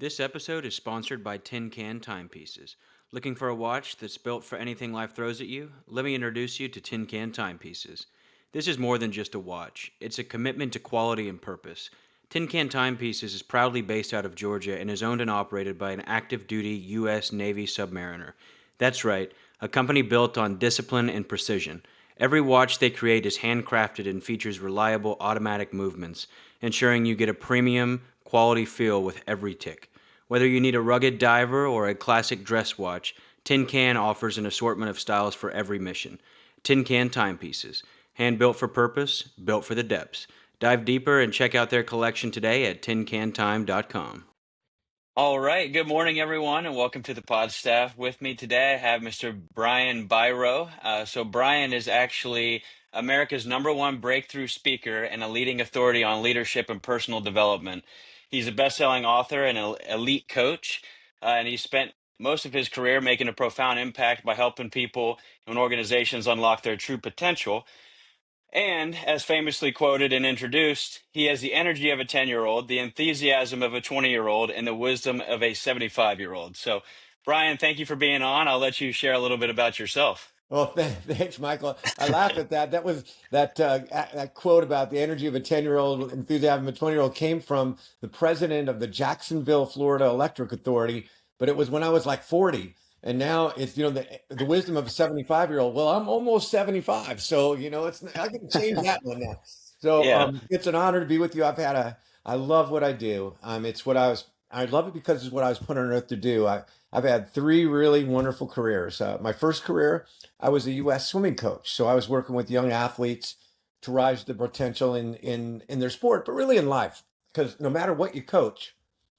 This episode is sponsored by Tin Can Timepieces. Looking for a watch that's built for anything life throws at you? Let me introduce you to Tin Can Timepieces. This is more than just a watch, it's a commitment to quality and purpose. Tin Can Timepieces is proudly based out of Georgia and is owned and operated by an active duty U.S. Navy submariner. That's right, a company built on discipline and precision. Every watch they create is handcrafted and features reliable automatic movements, ensuring you get a premium, quality feel with every tick. Whether you need a rugged diver or a classic dress watch, Tin Can offers an assortment of styles for every mission. Tin Can Timepieces. Hand built for purpose, built for the depths. Dive deeper and check out their collection today at tincantime.com. All right. Good morning, everyone, and welcome to the pod staff. With me today, I have Mr. Brian Biro. Brian is actually America's #1 breakthrough speaker and a leading authority on leadership and personal development. He's a best-selling author and an elite coach, and he spent most of his career making a profound impact by helping people and organizations unlock their true potential. And as famously quoted and introduced, he has the energy of a 10-year-old, the enthusiasm of a 20-year-old, and the wisdom of a 75-year-old. So, Brian, thank you for being on. I'll let you share a little bit about yourself. Well, thanks, Michael. I laughed at that. That was that quote about the energy of a 10-year-old, enthusiasm of a 20-year-old came from the president of the Jacksonville, Florida Electric Authority, but it was when I was like 40. And now it's, the wisdom of a 75-year-old. Well, I'm almost 75, so it's I can change that one now. So Yeah. it's an honor to be with you. I love what I do. It's what I love it because it's what I was put on earth to do. I've had three really wonderful careers. My first career, I was a U.S. swimming coach, so I was working with young athletes to rise the potential in their sport, but really in life. Because no matter what you coach,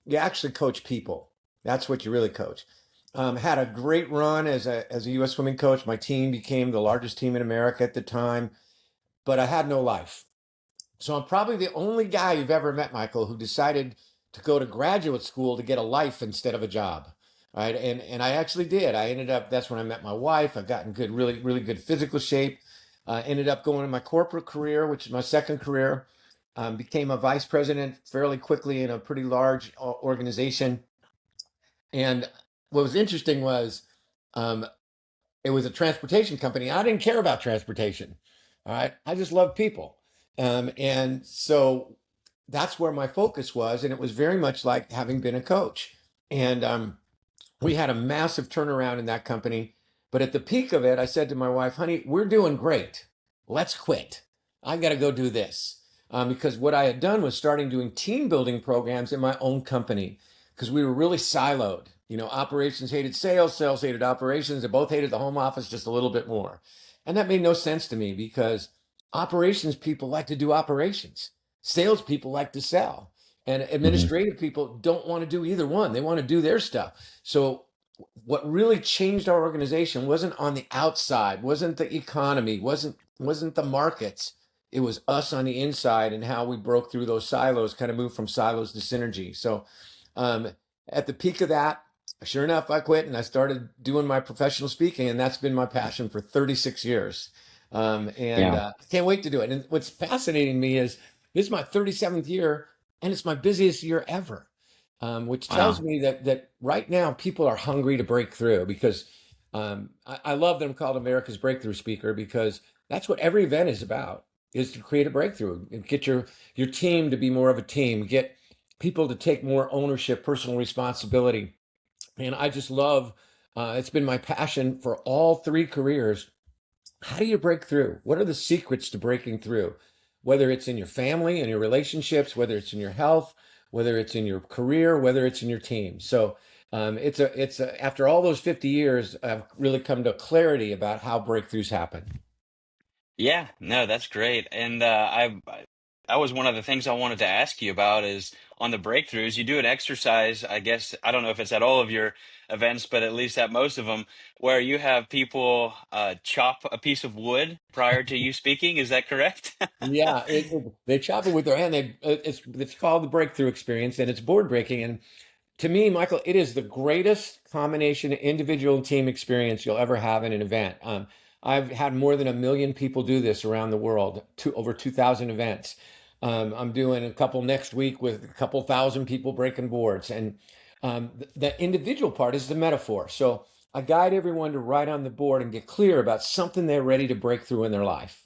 you actually coach people. That's what you really coach. Had a great run as a U.S. swimming coach. My team became the largest team in America at the time, but I had no life. So I'm probably the only guy you've ever met, Michael, who decided to go to graduate school to get a life instead of a job. Right. And I actually did. I ended up, that's when I met my wife. I got in good, really, really good physical shape. Ended up going in my corporate career, which is my second career. Became a vice president fairly quickly in a pretty large organization. And what was interesting was um, it was a transportation company. I didn't care about transportation. All right. I just love people. And so that's where my focus was. And it was very much like having been a coach. And we had a massive turnaround in that company. But at the peak of it, I said to my wife, honey, we're doing great. Let's quit. I got to go do this. Because what I had done was starting doing team building programs in my own company because we were really siloed. Operations hated sales, sales hated operations. They both hated the home office just a little bit more. And that made no sense to me because operations people like to do operations, sales people like to sell, and Mhm. administrative people don't want to do either one. They want to do their stuff. So what really changed our organization wasn't on the outside, wasn't the economy, wasn't the markets. It was us on the inside and how we broke through those silos, kind of moved from silos to synergy. So um, at the peak of that, sure enough, I quit and I started doing my professional speaking, and that's been my passion for 36 years. And Yeah. I can't wait to do it. And what's fascinating to me is this is my 37th year, and it's my busiest year ever, which tells Wow. me that right now people are hungry to break through because I love that I'm called America's breakthrough speaker because that's what every event is about, is to create a breakthrough and get your team to be more of a team, get people to take more ownership, personal responsibility. And I just love, it's been my passion for all three careers. How do you break through? What are the secrets to breaking through? Whether it's in your family and your relationships, whether it's in your health, whether it's in your career, whether it's in your team. So after all those 50 years, I've really come to clarity about how breakthroughs happen. Yeah, no, that's great. And that was one of the things I wanted to ask you about is on the breakthroughs. You do an exercise, I guess, I don't know if it's at all of your events, but at least at most of them, where you have people chop a piece of wood prior to you speaking. Is that correct? Yeah, they chop it with their hand. It's called the breakthrough experience, and it's board breaking. And to me, Michael, it is the greatest combination of individual and team experience you'll ever have in an event. I've had more than 1 million people do this around the world, over 2,000 events. I'm doing a couple next week with a couple thousand people breaking boards. And The individual part is the metaphor. So I guide everyone to write on the board and get clear about something they're ready to break through in their life.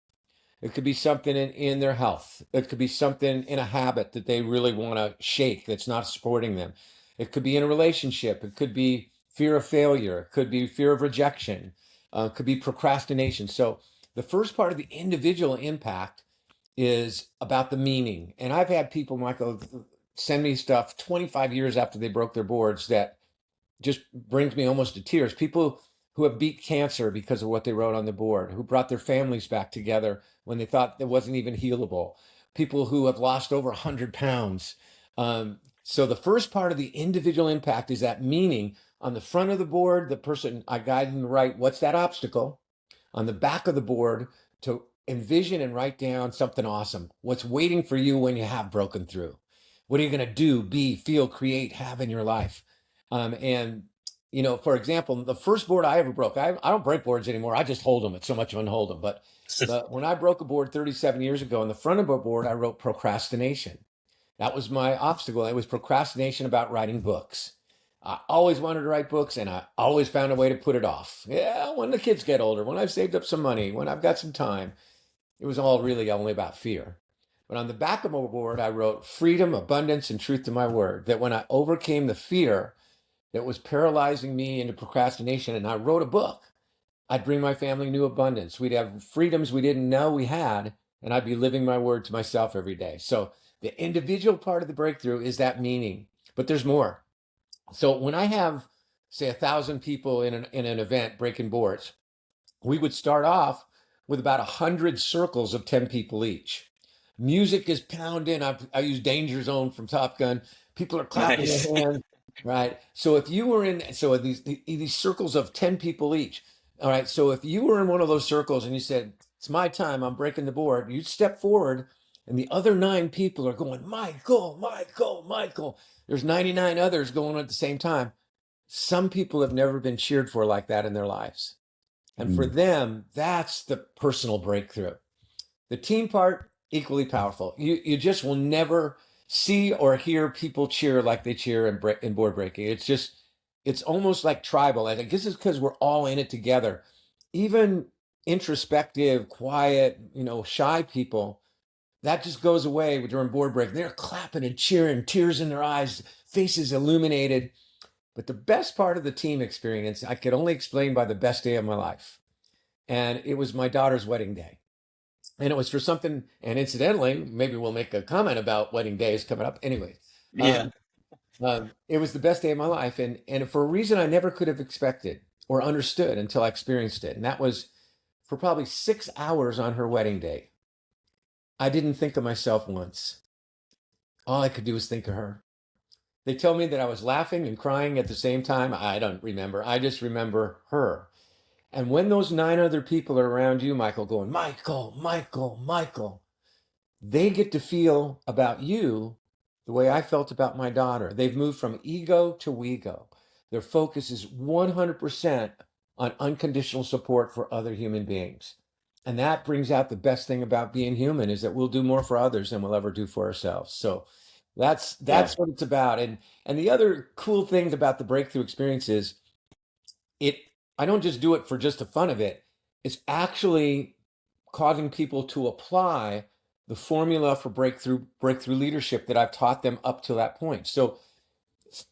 It could be something in their health. It could be something in a habit that they really want to shake that's not supporting them. It could be in a relationship. It could be fear of failure. It could be fear of rejection. It could be procrastination. So the first part of the individual impact is about the meaning. And I've had people, Michael, send me stuff 25 years after they broke their boards that just brings me almost to tears. People who have beat cancer because of what they wrote on the board, who brought their families back together when they thought it wasn't even healable, people who have lost over 100 pounds. So the first part of the individual impact is that meaning. On the front of the board, the person I guide them to write, what's that obstacle? On the back of the board, to envision and write down something awesome. What's waiting for you when you have broken through? What are you going to do, be, feel, create, have in your life? And for example, the first board I ever broke, I don't break boards anymore. I just hold them. It's so much fun to hold them. But when I broke a board 37 years ago, on the front of a board, I wrote procrastination. That was my obstacle. It was procrastination about writing books. I always wanted to write books and I always found a way to put it off. Yeah, when the kids get older, when I've saved up some money, when I've got some time, it was all really only about fear. But on the back of my board, I wrote freedom, abundance, and truth to my word. That when I overcame the fear that was paralyzing me into procrastination and I wrote a book, I'd bring my family new abundance. We'd have freedoms we didn't know we had, and I'd be living my word to myself every day. So the individual part of the breakthrough is that meaning, but there's more. So when I have, say, 1,000 people in an event breaking boards, we would start off with about 100 circles of 10 people each. Music is pounding. I use Danger Zone from Top Gun. People are clapping their Nice. hands, right? So if you were in, so these circles of 10 people each, all right. So if you were in one of those circles and you said, "It's my time. I'm breaking the board," you'd step forward, and the other 9 people are going, "Michael, Michael, Michael." There's 99 others going at the same time. Some people have never been cheered for like that in their lives. And for Mm. them, that's the personal breakthrough. The team part, equally powerful. You just will never see or hear people cheer like they cheer in board breaking. It's almost like tribal. I guess it's because we're all in it together. Even introspective, quiet, shy people, that just goes away during board break. They're clapping and cheering, tears in their eyes, faces illuminated. But the best part of the team experience, I could only explain by the best day of my life. And it was my daughter's wedding day. And it was for something, and incidentally, maybe we'll make a comment about wedding days coming up. Anyway, Yeah. um, it was the best day of my life. And for a reason I never could have expected or understood until I experienced it. And that was for probably 6 hours on her wedding day. I didn't think of myself once. All I could do was think of her. They tell me that I was laughing and crying at the same time. I don't remember. I just remember her. And when those 9 other people are around you, Michael, going, "Michael, Michael, Michael," they get to feel about you the way I felt about my daughter. They've moved from ego to we go. Their focus is 100% on unconditional support for other human beings. And that brings out the best thing about being human is that we'll do more for others than we'll ever do for ourselves. So that's Yeah. that's what it's about. And the other cool thing about the breakthrough experience is it I don't just do it for just the fun of it. It's actually causing people to apply the formula for breakthrough leadership that I've taught them up to that point. So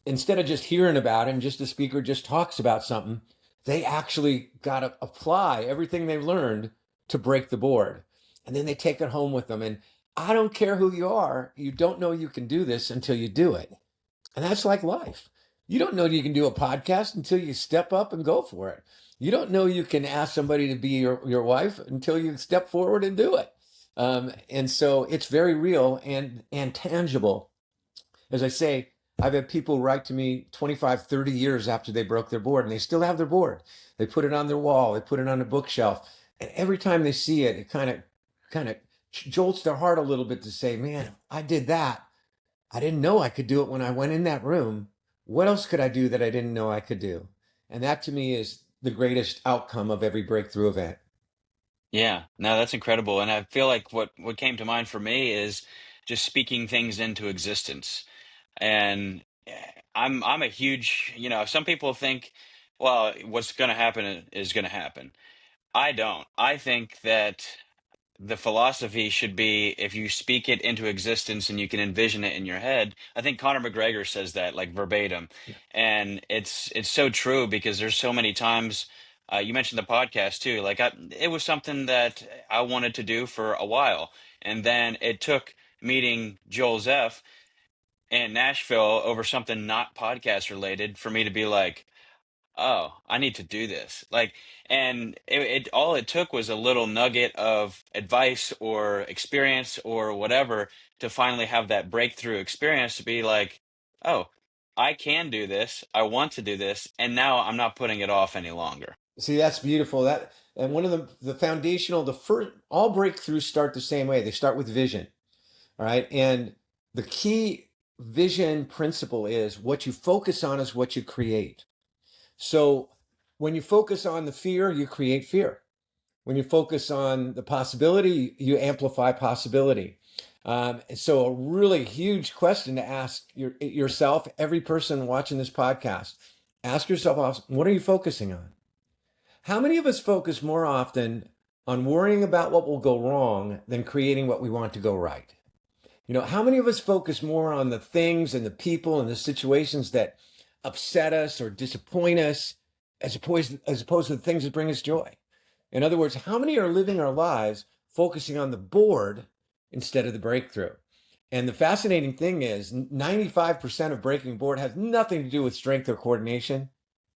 instead of just hearing about it and just the speaker just talks about something, they actually got to apply everything they've learned to break the board. And then they take it home with them. And I don't care who you are, you don't know you can do this until you do it. And that's like life. You don't know you can do a podcast until you step up and go for it. You don't know you can ask somebody to be your wife until you step forward and do it. And so it's very real and tangible. As I say, I've had people write to me 25, 30 years after they broke their board and they still have their board. They put it on their wall, they put it on a bookshelf. And every time they see it, it kind of jolts their heart a little bit to say, "Man, I did that. I didn't know I could do it when I went in that room. What else could I do that I didn't know I could do?" And that to me is the greatest outcome of every breakthrough event. Yeah. No, that's incredible. And I feel like what came to mind for me is just speaking things into existence. And I'm a huge, some people think, well, what's going to happen is going to happen. I don't. I think that the philosophy should be if you speak it into existence and you can envision it in your head. I think Conor McGregor says that like verbatim, Yeah. and it's so true because there's so many times. You mentioned the podcast too. It was something that I wanted to do for a while, and then it took meeting Joel Zeff in Nashville over something not podcast related for me to be like, oh, I need to do this. And it all it took was a little nugget of advice or experience or whatever to finally have that breakthrough experience to be like, oh, I can do this. I want to do this. And now I'm not putting it off any longer. See, that's beautiful. That and one of the foundational, the first all breakthroughs start the same way. They start with vision. All right. And the key vision principle is what you focus on is what you create. So when you focus on the fear, you create fear. When you focus on the possibility, you amplify possibility. So a really huge question to ask yourself, every person watching this podcast, ask yourself, what are you focusing on? How many of us focus more often on worrying about what will go wrong than creating what we want to go right? How many of us focus more on the things and the people and the situations that upset us or disappoint us as opposed to the things that bring us joy? In other words, how many are living our lives focusing on the board instead of the breakthrough? And the fascinating thing is 95% of breaking board has nothing to do with strength or coordination,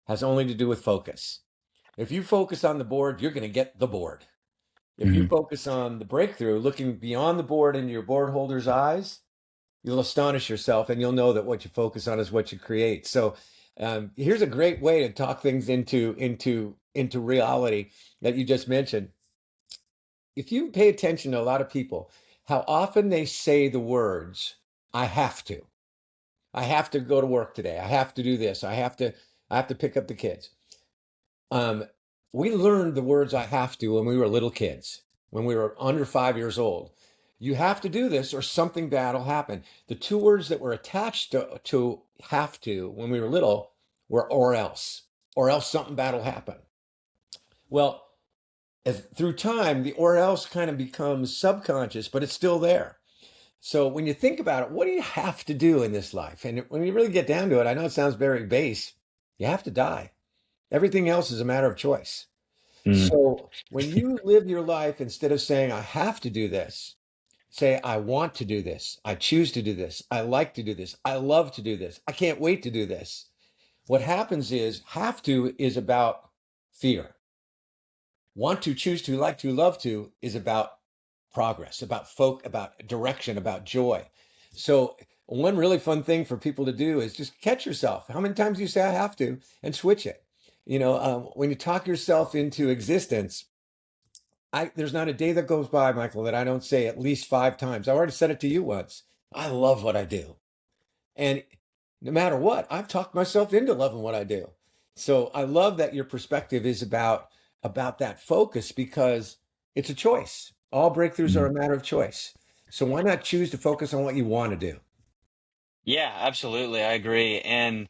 has only to do with focus. If you focus on the board, you're going to get the board. If you Hmm. focus on the breakthrough, looking beyond the board into your board holder's eyes, you'll astonish yourself and you'll know that what you focus on is what you create. So here's a great way to talk things into reality that you just mentioned. If you pay attention to a lot of people, how often they say the words, I have to. I have to go to work today. I have to do this. I have to pick up the kids. Um, we learned the words I have to when we were little kids, when we were under 5 years old. You have to do this or something bad will happen. The two words that were attached to have to when we were little were or else something bad will happen. Well, through time, the or else kind of becomes subconscious, but it's still there. So when you think about it, what do you have to do in this life? And when you really get down to it, I know it sounds very base. You have to die. Everything else is a matter of choice. Mm. So when you live your life, instead of saying, I have to do this, say, I want to do this. I choose to do this. I like to do this. I love to do this. I can't wait to do this. What happens is have to is about fear. Want to, choose to, like to, love to is about progress, about about direction, about joy. So one really fun thing for people to do is just catch yourself. How many times do you say I have to and switch it? When you talk yourself into existence, there's not a day that goes by, Michael, that I don't say at least 5 times. I already said it to you once. I love what I do. And no matter what, I've talked myself into loving what I do. So I love that your perspective is about that focus because it's a choice. All breakthroughs are a matter of choice. So why not choose to focus on what you want to do? Yeah, absolutely. I agree. And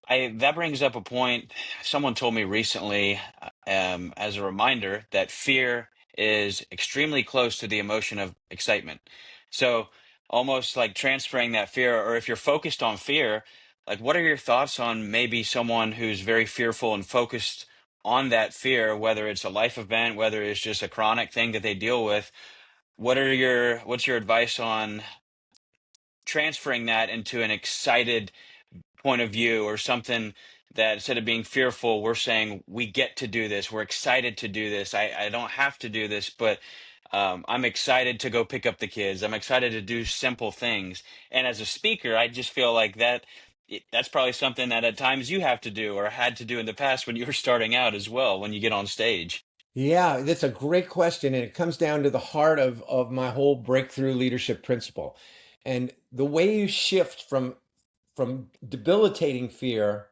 I that brings up a point someone told me recently, as a reminder that fear is extremely close to the emotion of excitement. So almost like transferring that fear, or if you're focused on fear, like what are your thoughts on maybe someone who's very fearful and focused on that fear, whether it's a life event, whether it's just a chronic thing that they deal with? What's your advice on transferring that into an excited point of view or something that instead of being fearful, we're saying we get to do this. We're excited to do this. I don't have to do this, but I'm excited to go pick up the kids. I'm excited to do simple things. And as a speaker, I just feel like that's probably something that at times you have to do or had to do in the past when you were starting out as well, when you get on stage. Yeah, that's a great question. And it comes down to the heart of my whole breakthrough leadership principle. And the way you shift from debilitating fear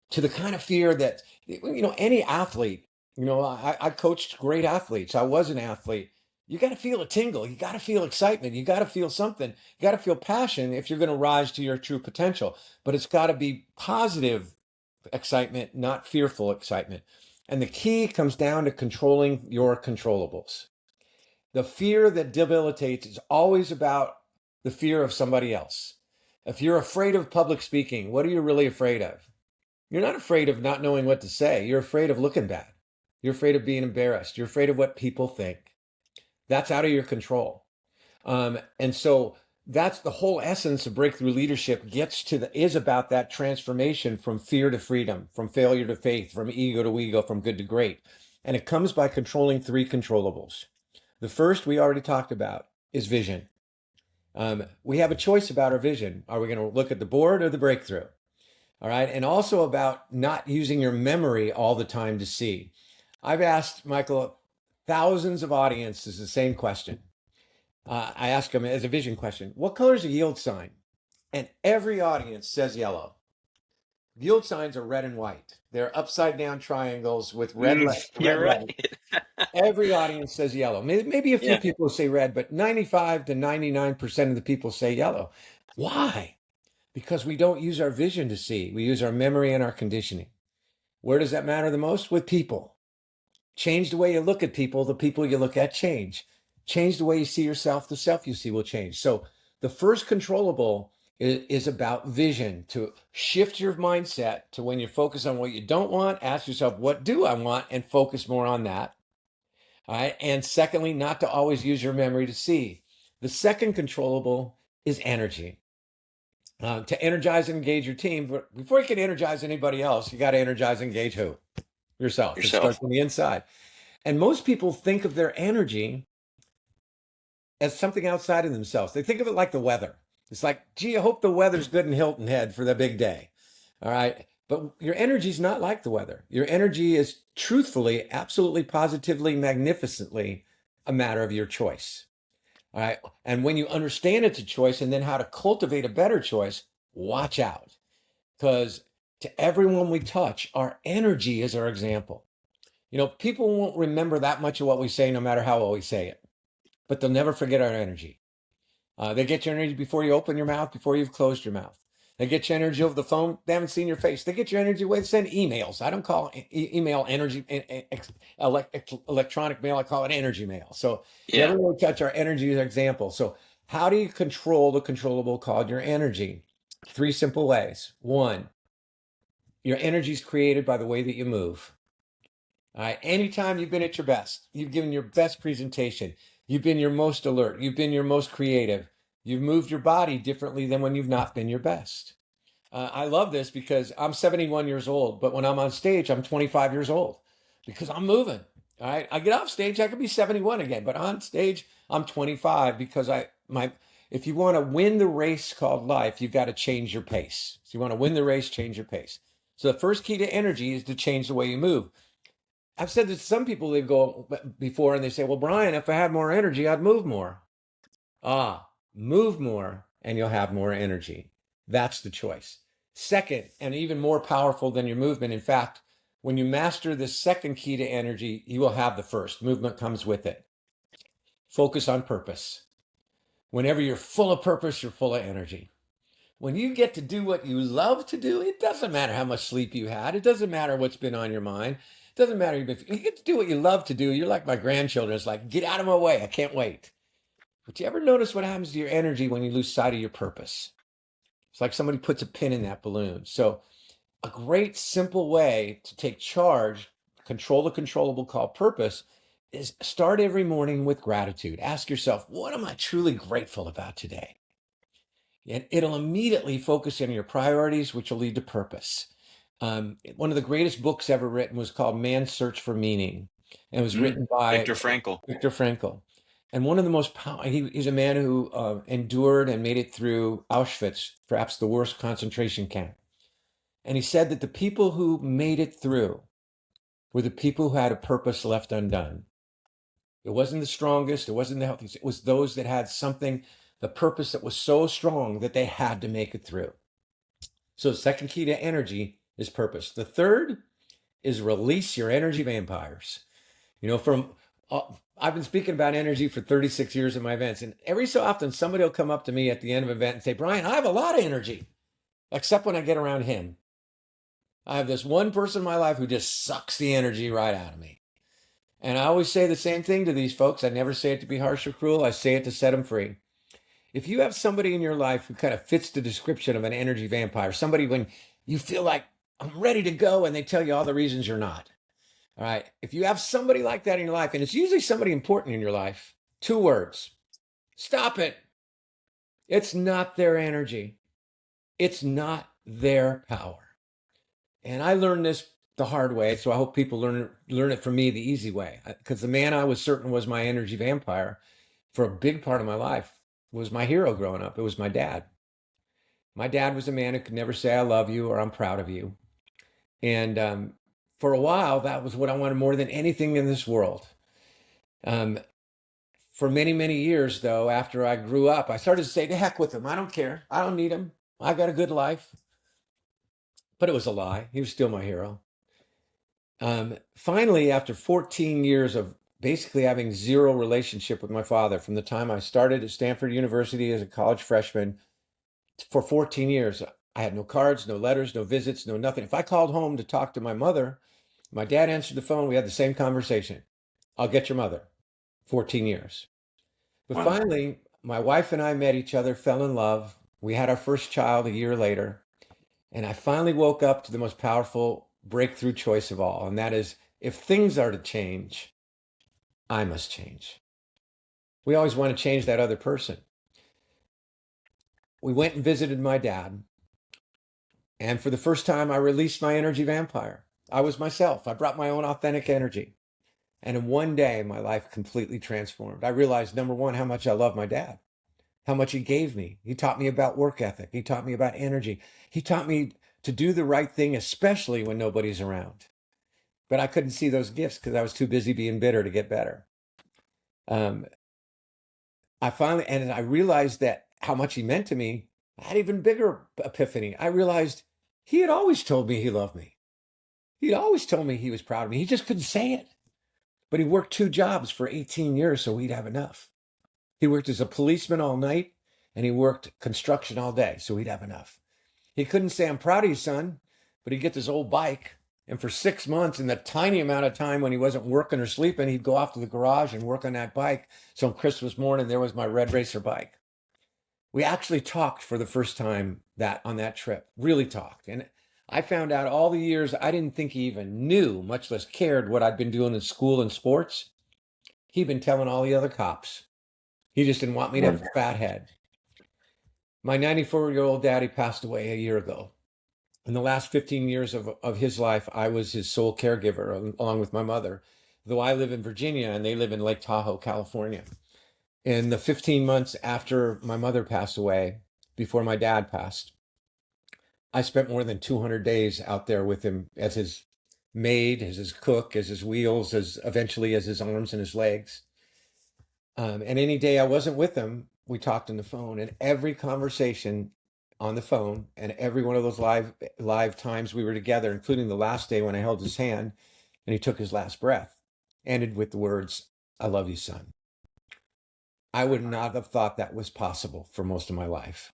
to the kind of fear that any athlete, I coached great athletes. I was an athlete. You got to feel a tingle. You got to feel excitement. You got to feel something. You got to feel passion if you're going to rise to your true potential. But it's got to be positive excitement, not fearful excitement. And the key comes down to controlling your controllables. The fear that debilitates is always about the fear of somebody else. If you're afraid of public speaking, what are you really afraid of? You're not afraid of not knowing what to say. You're afraid of looking bad. You're afraid of being embarrassed. You're afraid of what people think. That's out of your control. And so that's the whole essence of breakthrough leadership is about that transformation from fear to freedom, from failure to faith, from ego to ego, from good to great. And it comes by controlling three controllables. The first we already talked about is vision. We have a choice about our vision. Are we going to look at the board or the breakthrough? All right. And also about not using your memory all the time to see. I've asked, Michael, thousands of audiences the same question. I ask them as a vision question, what color is a yield sign? And every audience says yellow. Yield signs are red and white. They're upside down triangles with red You're letters. right. Every audience says yellow. Maybe a few Yeah. people say red, but 95 to 99% of the people say yellow. Why? Because we don't use our vision to see. We use our memory and our conditioning. Where does that matter the most? With people. Change the way you look at people. The people you look at change. Change the way you see yourself. The self you see will change. So the first controllable is about vision, to shift your mindset to when you focus on what you don't want, ask yourself, what do I want? And focus more on that. All right. And secondly, not to always use your memory to see. The second controllable is energy. To energize and engage your team. But before you can energize anybody else, you got to energize and engage who? Yourself. It starts Yourself. from the inside. And most people think of their energy as something outside of themselves. They think of it like the weather. It's like, gee, I hope the weather's good in Hilton Head for the big day. All right. But your energy is not like the weather. Your energy is truthfully, absolutely, positively, magnificently a matter of your choice. All right. And when you understand it's a choice and then how to cultivate a better choice, watch out. Because to everyone we touch, our energy is our example. People won't remember that much of what we say, no matter how well we say it, but they'll never forget our energy. They get your energy before you open your mouth, before you've closed your mouth. They get your energy over the phone. They haven't seen your face. They get your energy when they send emails. I don't call email energy, electronic mail. I call it energy mail. So Yeah. everyone we touch, our energy is an example. So how do you control the controllable called your energy? Three simple ways. One, your energy is created by the way that you move. All right. Anytime you've been at your best, you've given your best presentation, you've been your most alert, you've been your most creative, you've moved your body differently than when you've not been your best. I love this because I'm 71 years old, but when I'm on stage, I'm 25 years old because I'm moving. All right. I get off stage, I could be 71 again, but on stage, I'm 25 because if you want to win the race called life, you've got to change your pace. So you want to win the race, change your pace. So the first key to energy is to change the way you move. I've said this to some people, they go before and they say, well, Brian, if I had more energy, I'd move more. Move more and you'll have more energy. That's the choice. Second, and even more powerful than your movement. In fact, when you master the second key to energy, you will have the first. Movement comes with it. Focus on purpose. Whenever you're full of purpose, you're full of energy. When you get to do what you love to do, it doesn't matter how much sleep you had. It doesn't matter what's been on your mind. It doesn't matter if you get to do what you love to do. You're like my grandchildren. It's like, get out of my way. I can't wait. But you ever notice what happens to your energy when you lose sight of your purpose? It's like somebody puts a pin in that balloon. So a great simple way to take charge, control the controllable called purpose, is start every morning with gratitude. Ask yourself, what am I truly grateful about today? And it'll immediately focus on your priorities, which will lead to purpose. One of the greatest books ever written was called Man's Search for Meaning. And it was written by Viktor Frankl. Viktor Frankl. And one of the most he's a man who endured and made it through Auschwitz, perhaps the worst concentration camp. And he said that the people who made it through were the people who had a purpose left undone. It wasn't the strongest, it wasn't the healthiest, it was those that had something, the purpose that was so strong that they had to make it through. So the second key to energy is purpose. The third is release your energy vampires. From I've been speaking about energy for 36 years in my events, and every so often somebody will come up to me at the end of an event and say, Brian, I have a lot of energy, except when I get around him. I have this one person in my life who just sucks the energy right out of me. And I always say the same thing to these folks. I never say it to be harsh or cruel. I say it to set them free. If you have somebody in your life who kind of fits the description of an energy vampire, somebody when you feel like I'm ready to go and they tell you all the reasons you're not. All right. If you have somebody like that in your life, and it's usually somebody important in your life, two words: stop it. It's not their energy, it's not their power. And I learned this the hard way. So I hope people learn it from me the easy way. Because the man I was certain was my energy vampire for a big part of my life was my hero growing up. It was my dad. My dad was a man who could never say, I love you or I'm proud of you. And for a while, that was what I wanted more than anything in this world. Um, for many, many years, though, after I grew up, I started to say, to heck with him. I don't care. I don't need him. I got a good life. But it was a lie. He was still my hero. Finally, after 14 years of basically having zero relationship with my father, from the time I started at Stanford University as a college freshman for 14 years, I had no cards, no letters, no visits, no nothing. If I called home to talk to my mother, my dad answered the phone. We had the same conversation. I'll get your mother. 14 years. But Wow. finally, my wife and I met each other, fell in love. We had our first child a year later. And I finally woke up to the most powerful breakthrough choice of all. And that is, if things are to change, I must change. We always want to change that other person. We went and visited my dad. And for the first time, I released my energy vampire. I was myself. I brought my own authentic energy. And in one day, my life completely transformed. I realized, number one, how much I love my dad, how much he gave me. He taught me about work ethic. He taught me about energy. He taught me to do the right thing, especially when nobody's around. But I couldn't see those gifts because I was too busy being bitter to get better. Um, and I realized that how much he meant to me. I had even bigger epiphany. I realized he had always told me he loved me. He'd always told me he was proud of me. He just couldn't say it. But he worked two jobs for 18 years so he'd have enough. He worked as a policeman all night and he worked construction all day so he'd have enough. He couldn't say, I'm proud of you, son, but he'd get this old bike. And for 6 months, in the tiny amount of time when he wasn't working or sleeping, he'd go off to the garage and work on that bike. So on Christmas morning, there was my red racer bike. We actually talked for the first time that on that trip, really talked. And I found out all the years I didn't think he even knew, much less cared, what I'd been doing in school and sports. He'd been telling all the other cops. He just didn't want me to have a fat head. My 94-year-old daddy passed away a year ago. In the last 15 years of his life, I was his sole caregiver along with my mother, though I live in Virginia and they live in Lake Tahoe, California. In the 15 months after my mother passed away, before my dad passed, I spent more than 200 days out there with him as his maid, as his cook, as his wheels, as eventually as his arms and his legs. And any day I wasn't with him, we talked on the phone. And every conversation on the phone, and every one of those live times we were together, including the last day when I held his hand and he took his last breath, ended with the words, "I love you, son." I would not have thought that was possible for most of my life.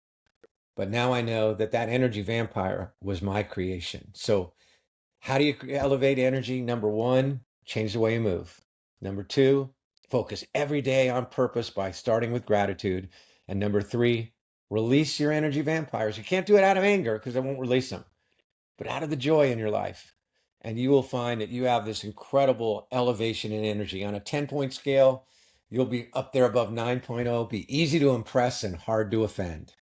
But now I know that that energy vampire was my creation. So how do you elevate energy? Number one, change the way you move. Number two, focus every day on purpose by starting with gratitude. And number three, release your energy vampires. You can't do it out of anger because I won't release them, but out of the joy in your life. And you will find that you have this incredible elevation in energy. On a 10-point scale, you'll be up there above 9.0, be easy to impress and hard to offend.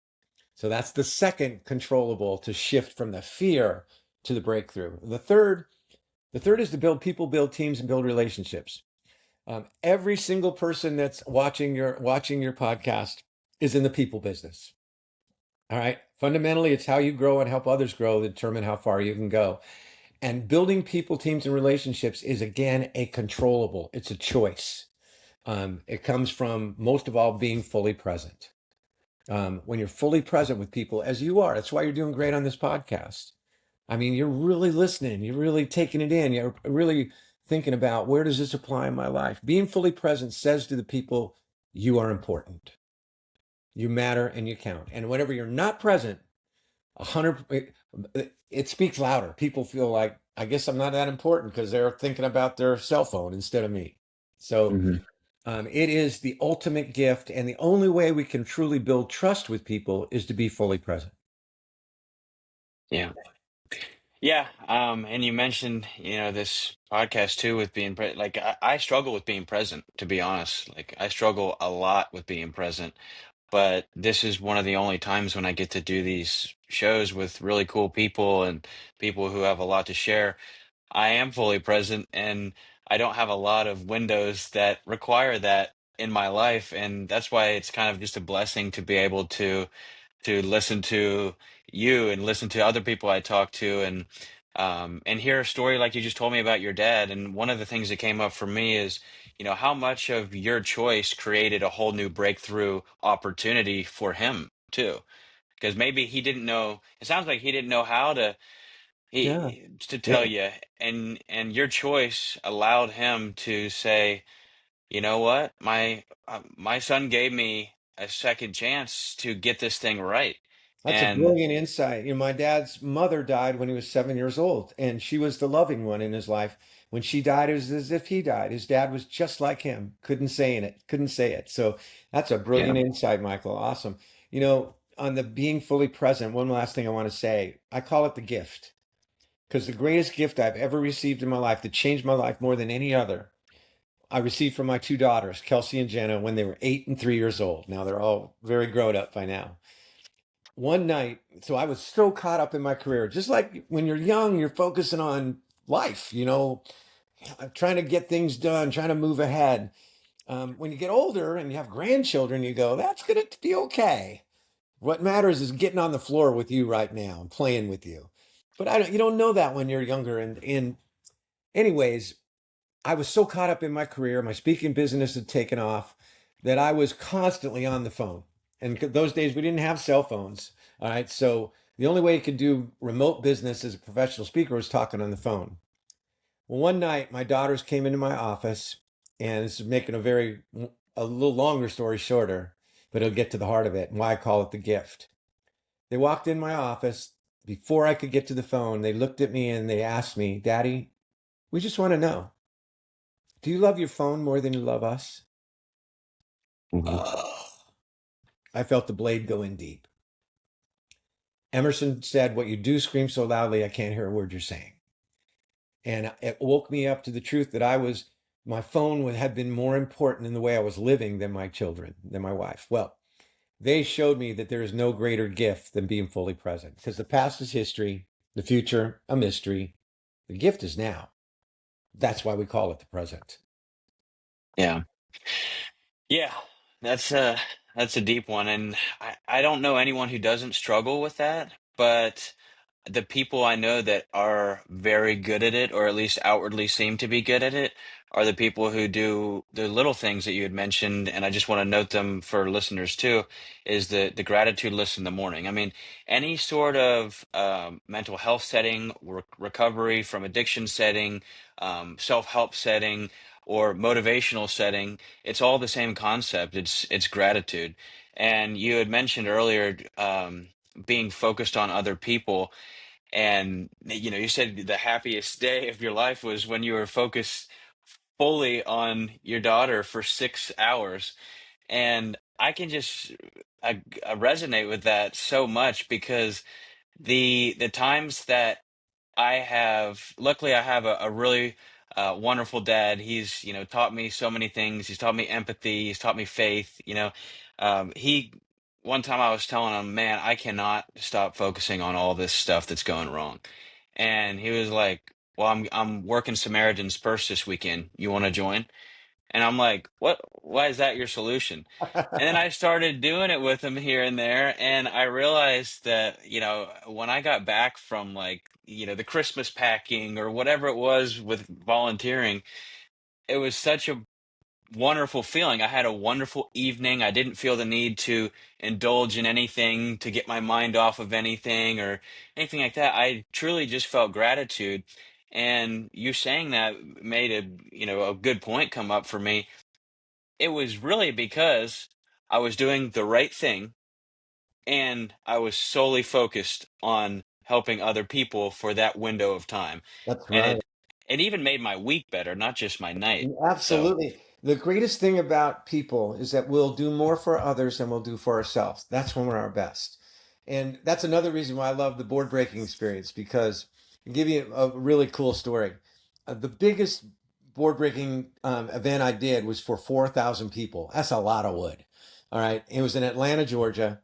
So that's the second controllable to shift from the fear to the breakthrough. The third is to build people, build teams, and build relationships. Every single person that's watching your podcast is in the people business. All right. Fundamentally, it's how you grow and help others grow that determine how far you can go. And building people, teams, and relationships is again a controllable. It's a choice. It comes from most of all being fully present. When you're fully present with people, as you are, that's why you're doing great on this podcast. I mean, you're really listening. You're really taking it in. You're really thinking about where does this apply in my life? Being fully present says to the people, you are important, you matter, and you count. And whenever you're not present, 100, it speaks louder. People feel like, I guess I'm not that important because they're thinking about their cell phone instead of me. So Hmm. it is the ultimate gift. And the only way we can truly build trust with people is to be fully present. Yeah. Yeah. And you mentioned, this podcast too with being like I struggle with being present, to be honest. Like I struggle a lot with being present, but this is one of the only times when I get to do these shows with really cool people and people who have a lot to share. I am fully present and I don't have a lot of windows that require that in my life. And that's why it's kind of just a blessing to be able to listen to you and listen to other people I talk to and hear a story like you just told me about your dad. And one of the things that came up for me is, how much of your choice created a whole new breakthrough opportunity for him too. Because maybe he didn't know, it sounds like he didn't know how Yeah. to tell Yeah. you, and your choice allowed him to say, you know what, my son gave me a second chance to get this thing right. That's a And brilliant insight. My dad's mother died when he was 7 years old, and she was the loving one in his life. When she died, it was as if he died. His dad was just like him. Couldn't say it. So that's a yeah. brilliant insight, Michael. Awesome. On the being fully present, one last thing I want to say. I call it the gift because the greatest gift I've ever received in my life that changed my life more than any other, I received from my two daughters, Kelsey and Jenna, when they were 8 and 3 years old. Now they're all very grown up by now. One night, so I was so caught up in my career. Just like when you're young, you're focusing on life, trying to get things done, trying to move ahead. When you get older and you have grandchildren, you go, that's going to be okay. What matters is getting on the floor with you right now and playing with you. But you don't know that when you're younger. And anyways, I was so caught up in my career, my speaking business had taken off, that I was constantly on the phone. And those days we didn't have cell phones. All right. So the only way you could do remote business as a professional speaker was talking on the phone. Well, one night my daughters came into my office, and this is making a little longer story shorter, but it'll get to the heart of it and why I call it the gift. They walked in my office. Before I could get to the phone, they looked at me and they asked me, Daddy, we just want to know, do you love your phone more than you love us? Hmm. I felt the blade go in deep. Emerson said, what you do screams so loudly, I can't hear a word you're saying. And it woke me up to the truth that my phone had been more important in the way I was living than my children, than my wife. Well, they showed me that there is no greater gift than being fully present because the past is history, the future, a mystery. The gift is now. That's why we call it the present. Yeah. Yeah. That's a that's a deep one. And I don't know anyone who doesn't struggle with that, but the people I know that are very good at it, or at least outwardly seem to be good at it, are the people who do the little things that you had mentioned. And I just want to note them for listeners too, is the gratitude list in the morning. I mean, any sort of mental health setting, recovery from addiction setting, self-help setting, or motivational setting, it's all the same concept. It's gratitude. And you had mentioned earlier being focused on other people, and you said the happiest day of your life was when you were focused fully on your daughter for 6 hours. And I can just I resonate with that so much because the times that luckily I have a really wonderful dad. He's, taught me so many things. He's taught me empathy. He's taught me faith. One time I was telling him, man, I cannot stop focusing on all this stuff that's going wrong. And he was like, well, I'm working Samaritan's Purse this weekend. You want to join? And I'm like, what? Why is that your solution? And then I started doing it with him here and there, and I realized that, when I got back from like, the Christmas packing or whatever it was with volunteering, it was such a wonderful feeling. I had a wonderful evening. I didn't feel the need to indulge in anything to get my mind off of anything or anything like that. I truly just felt gratitude. And you saying that made a good point come up for me. It was really because I was doing the right thing and I was solely focused on helping other people for that window of time. That's And right. it even made my week better, not just my night. So, Absolutely. The greatest thing about people is that we'll do more for others than we'll do for ourselves. That's when we're our best. And that's another reason why I love the board breaking experience, because I'll give you a really cool story. The biggest board breaking event I did was for 4,000 people. That's a lot of wood. All right. It was in Atlanta, Georgia.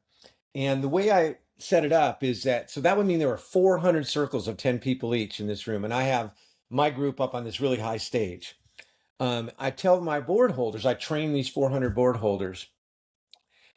And the way I set it up is that, so that would mean there were 400 circles of 10 people each in this room. And I have my group up on this really high stage. I tell my board holders, I train these 400 board holders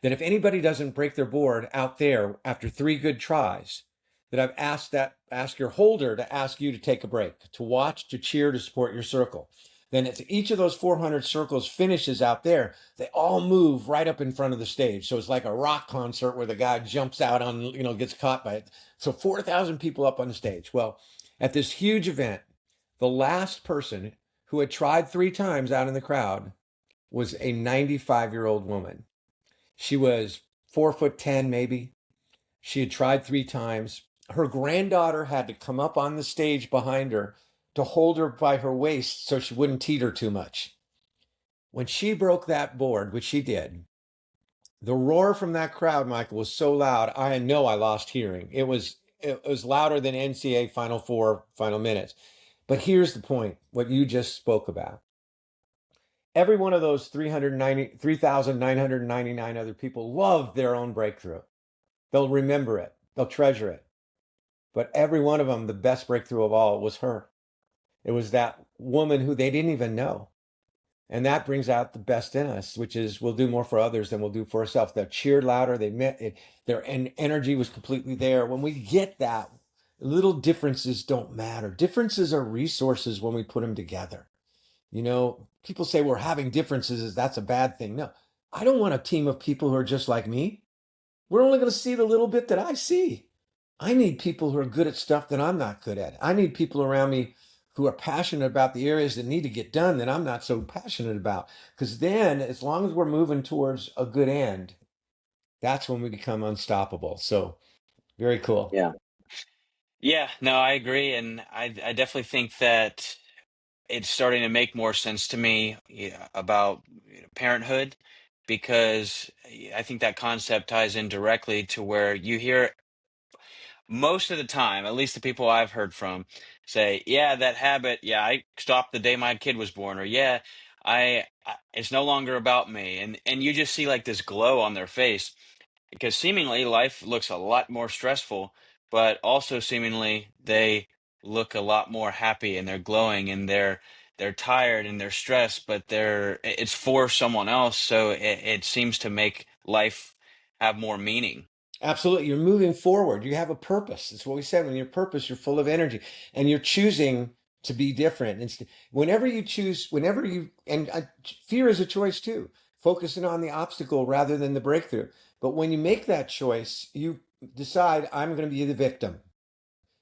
that if anybody doesn't break their board out there after 3 good tries, that ask your holder to ask you to take a break, to watch, to cheer, to support your circle. Then if each of those 400 circles finishes out there, they all move right up in front of the stage. So it's like a rock concert where the guy jumps out on, gets caught by it. So 4,000 people up on the stage. Well, at this huge event, the last person who had tried 3 times out in the crowd was a 95-year-old woman. She was 4'10", maybe. She had tried 3 times. Her granddaughter had to come up on the stage behind her to hold her by her waist so she wouldn't teeter too much. When she broke that board, which she did, the roar from that crowd, Michael, was so loud. I know I lost hearing. It was louder than NCAA Final Four final minutes. But here's the point: what you just spoke about. Every one of those 3,999 other people loved their own breakthrough. They'll remember it, they'll treasure it. But every one of them, the best breakthrough of all was her. It was that woman who they didn't even know. And that brings out the best in us, which is we'll do more for others than we'll do for ourselves. They cheered louder. They meant it. Their energy was completely there. When we get that, little differences don't matter. Differences are resources when we put them together. People say we're having differences, is that's a bad thing. No, I don't want a team of people who are just like me. We're only going to see the little bit that I see. I need people who are good at stuff that I'm not good at. I need people around me who are passionate about the areas that need to get done that I'm not so passionate about. Because then, as long as we're moving towards a good end, that's when we become unstoppable. So, very cool. yeah. Yeah, no, I agree. And I definitely think that it's starting to make more sense to me, yeah, about parenthood, because I think that concept ties in directly to where you hear most of the time, at least the people I've heard from, say, "Yeah, that habit, yeah, I stopped the day my kid was born," or "Yeah, it's no longer about me," and you just see like this glow on their face because seemingly life looks a lot more stressful, but also seemingly they look a lot more happy and they're glowing and they're tired and they're stressed, but it's for someone else, so it seems to make life have more meaning. Absolutely. You're moving forward. You have a purpose. That's what we said. When you're purpose, you're full of energy and you're choosing to be different. Whenever you choose, fear is a choice too, focusing on the obstacle rather than the breakthrough. But when you make that choice, you decide, I'm going to be the victim.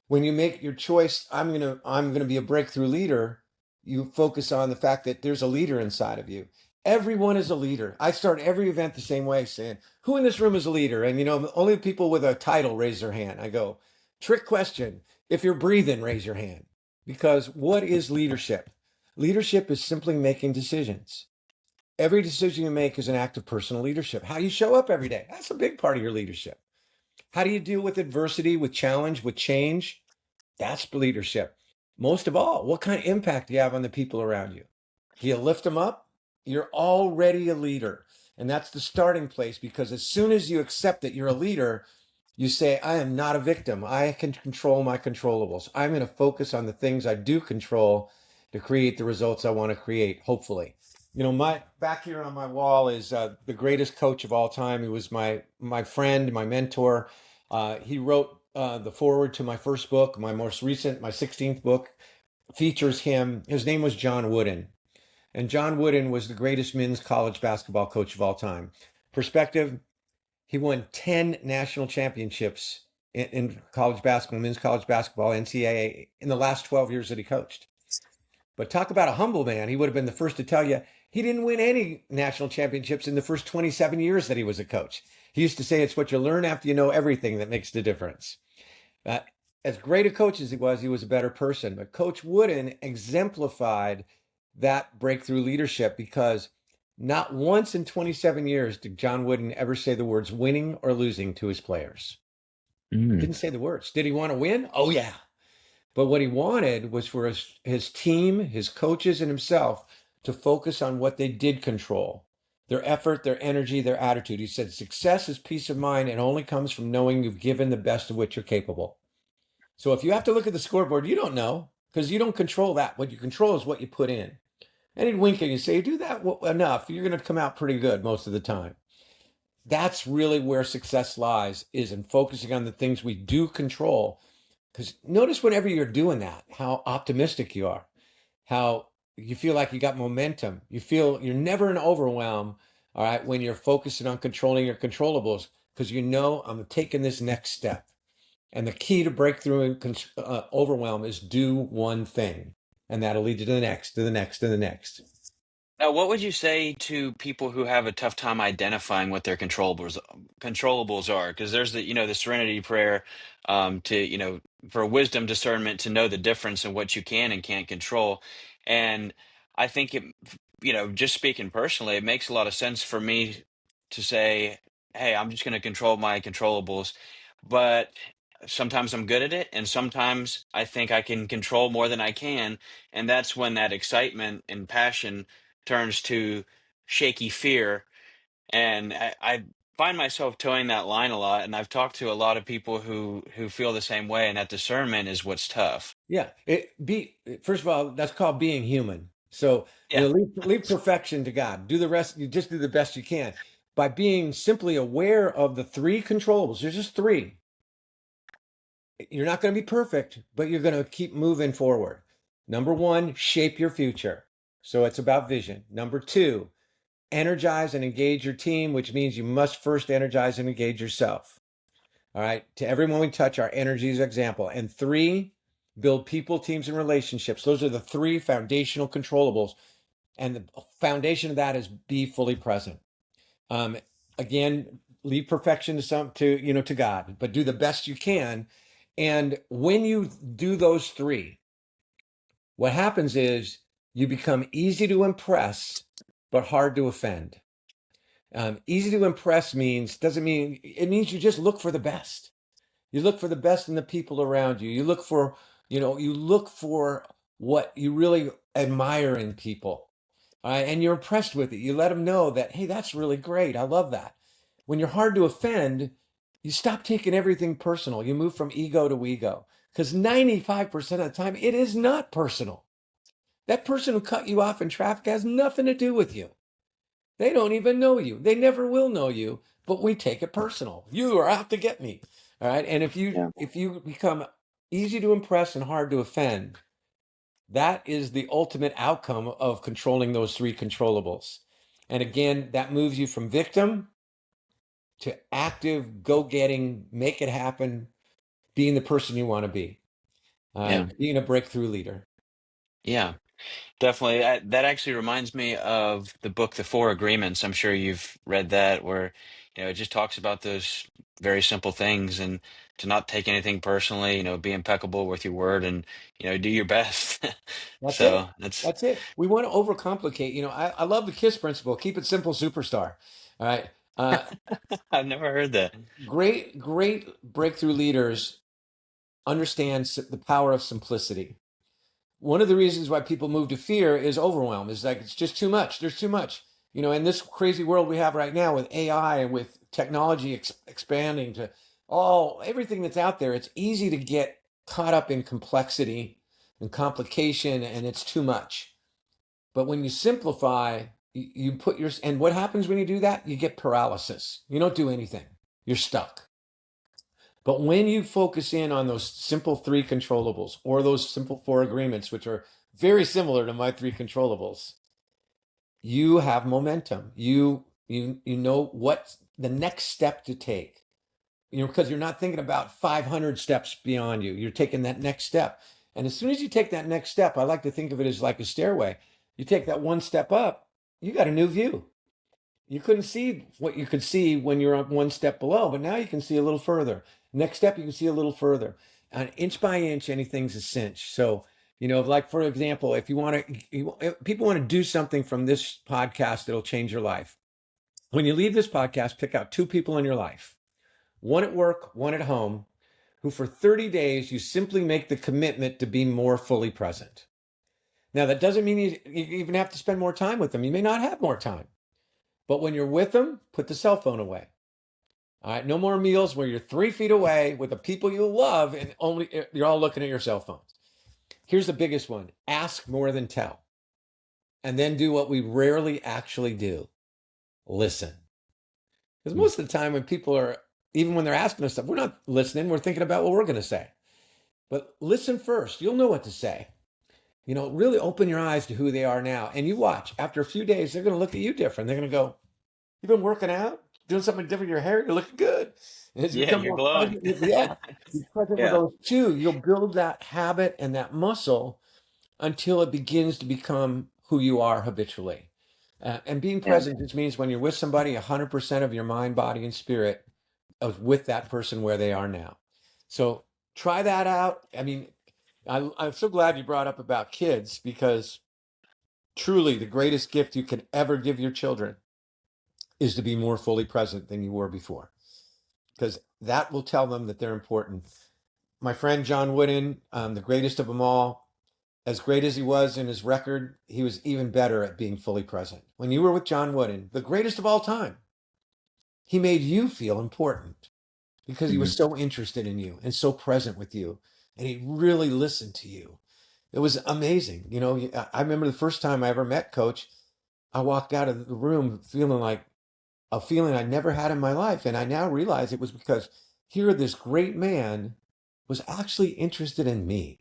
When you make your choice, I'm going to be a breakthrough leader, you focus on the fact that there's a leader inside of you. Everyone is a leader. I start every event the same way, saying, who in this room is a leader? And only people with a title raise their hand. I go, trick question. If you're breathing, raise your hand. Because what is leadership? Leadership is simply making decisions. Every decision you make is an act of personal leadership. How you show up every day, that's a big part of your leadership. How do you deal with adversity, with challenge, with change? That's leadership. Most of all, what kind of impact do you have on the people around you? Do you lift them up? You're already a leader. And that's the starting place, because as soon as you accept that you're a leader, you say, I am not a victim. I can control my controllables. I'm going to focus on the things I do control to create the results I want to create, hopefully. My back here on my wall is the greatest coach of all time. He was my friend, my mentor. He wrote the foreword to my first book. My most recent, my 16th book, features him. His name was John Wooden. And John Wooden was the greatest men's college basketball coach of all time. Perspective, he won 10 national championships in college basketball, men's college basketball, NCAA, in the last 12 years that he coached. But talk about a humble man. He would have been the first to tell you he didn't win any national championships in the first 27 years that he was a coach. He used to say it's what you learn after you know everything that makes the difference. Uh, as great a coach as he was a better person. But Coach Wooden exemplified that breakthrough leadership because not once in 27 years did John Wooden ever say the words winning or losing to his players. Mm. Didn't say the words. Did he want to win? Oh, yeah. But what he wanted was for his team, his coaches, and himself to focus on what they did control, their effort, their energy, their attitude. He said, success is peace of mind and only comes from knowing you've given the best of which you're capable. So if you have to look at the scoreboard, you don't know because you don't control that. What you control is what you put in. And he'd wink at you and say, do that enough. You're going to come out pretty good most of the time. That's really where success lies, is in focusing on the things we do control. Because notice whenever you're doing that, how optimistic you are, how you feel like you got momentum. You feel you're never in overwhelm, all right, when you're focusing on controlling your controllables, because you know I'm taking this next step. And the key to breakthrough and overwhelm is do one thing, and that'll lead you to the next, to the next, to the next. Now, what would you say to people who have a tough time identifying what their controllables are? Because there's the Serenity Prayer, to for wisdom, discernment, to know the difference in what you can and can't control. And I think just speaking personally, it makes a lot of sense for me to say, "Hey, I'm just going to control my controllables," but sometimes I'm good at it, and sometimes I think I can control more than I can, and that's when that excitement and passion turns to shaky fear. And I find myself towing that line a lot. And I've talked to a lot of people who feel the same way. And that discernment is what's tough. Yeah, first of all, that's called being human. So, Yeah. leave perfection to God. Do the rest, you just do the best you can by being simply aware of the three controllables. There's just three. You're not going to be perfect, but you're going to keep moving forward. Number one, shape your future. So it's about vision. Number two, energize and engage your team, which means you must first energize and engage yourself. All right. To everyone we touch, our energy is an example. And three, build people, teams, and relationships. Those are the three foundational controllables. And the foundation of that is be fully present. Um, Again, leave perfection to God, but do the best you can. And when you do those three, what happens is you become easy to impress, but hard to offend. Easy to impress doesn't mean it means you just look for the best. You look for the best in the people around you. You look for what you really admire in people. And you're impressed with it. You let them know that, hey, that's really great. I love that. When you're hard to offend, you stop taking everything personal. You move from ego to ego. Because 95% of the time, it is not personal. That person who cut you off in traffic has nothing to do with you. They don't even know you. They never will know you, but we take it personal. You are out to get me. All right. And Yeah. if you become easy to impress and hard to offend, that is the ultimate outcome of controlling those three controllables. And again, that moves you from victim to active, go-getting, make it happen, being the person you want to be, Yeah. being a breakthrough leader. Yeah. Definitely. That actually reminds me of the book, The Four Agreements. I'm sure you've read that, where, it just talks about those very simple things, and to not take anything personally, be impeccable with your word, and, do your best. That's it. So that's, That's it. We want to overcomplicate. I love the KISS principle. Keep it simple, superstar. All right. Uh, I've never heard that. great breakthrough leaders understand the power of simplicity. One of the reasons why people move to fear is overwhelm. Is like it's just too much. There's too much. In this crazy world we have right now with AI and with technology expanding to all everything that's out there, it's easy to get caught up in complexity and complication, and it's too much. But when you simplify, you put and what happens when you do that? You get paralysis. You don't do anything. You're stuck. But when you focus in on those simple three controllables or those simple four agreements, which are very similar to my three controllables, you have momentum. You know what the next step to take. because you're not thinking about 500 steps beyond you. You're taking that next step. And as soon as you take that next step, I like to think of it as like a stairway. You take that one step up, you got a new view. You couldn't see what you could see when you're on one step below, but now you can see a little further. Next step, you can see a little further. And inch by inch, anything's a cinch. So, like for example, if you want to, if people want to do something from this podcast that'll change your life. When you leave this podcast, pick out two people in your life, one at work, one at home, who for 30 days you simply make the commitment to be more fully present. Now, that doesn't mean you even have to spend more time with them. You may not have more time. But when you're with them, put the cell phone away. All right, no more meals where you're 3 feet away with the people you love and only you're all looking at your cell phones. Here's the biggest one: ask more than tell, and then do what we rarely actually do: listen. Because most of the time, when people are, even when they're asking us stuff, we're not listening. We're thinking about what we're going to say. But listen first. You'll know what to say. Really open your eyes to who they are now, and you watch. After a few days, they're going to look at you different. They're going to go, "You've been working out, doing something different with your hair. You're looking good." And as you Yeah, become you're more glowing. present with you're present with Yeah. those two, you'll build that habit and that muscle until it begins to become who you are habitually. And being Yeah. present just means when you're with somebody, 100% of your mind, body, and spirit is with that person where they are now. So try that out. I mean, I'm so glad you brought up about kids, because truly the greatest gift you can ever give your children is to be more fully present than you were before, because that will tell them that they're important. My friend John Wooden, the greatest of them all, as great as he was in his record, he was even better at being fully present. When you were with John Wooden, the greatest of all time, he made you feel important because he Mhm. was so interested in you and so present with you. And he really listened to you. It was amazing. I remember the first time I ever met Coach, I walked out of the room feeling like a feeling I never had in my life. And I now realize it was because here, this great man was actually interested in me,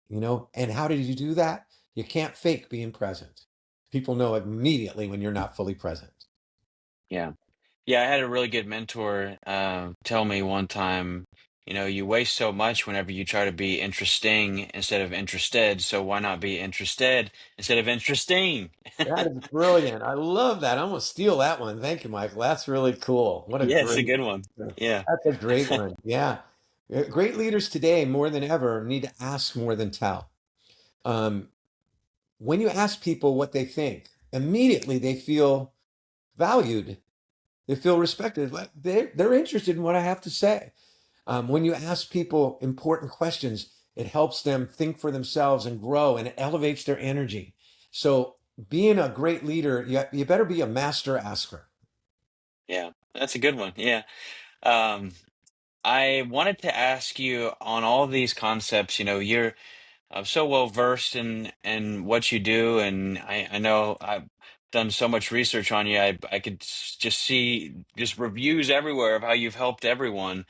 And how did you do that? You can't fake being present. People know immediately when you're not fully present. Yeah. Yeah, I had a really good mentor tell me one time, you waste so much whenever you try to be interesting instead of interested, so why not be interested instead of interesting? That is brilliant. I love that. I'm going to steal that one. Thank you, Michael. That's really cool. What a Yeah, it's a great, good one. Yeah. that's a great one. Yeah. Great leaders today, more than ever, need to ask more than tell. Um, when you ask people what they think, immediately they feel valued. They feel respected. Like they're interested in what I have to say. When you ask people important questions, it helps them think for themselves and grow, and it elevates their energy. So, being a great leader, you better be a master asker. Yeah. That's a good one. Yeah. Um, I wanted to ask you on all these concepts, you're so well versed in what you do, and I know I've done so much research on you. I could just see just reviews everywhere of how you've helped everyone.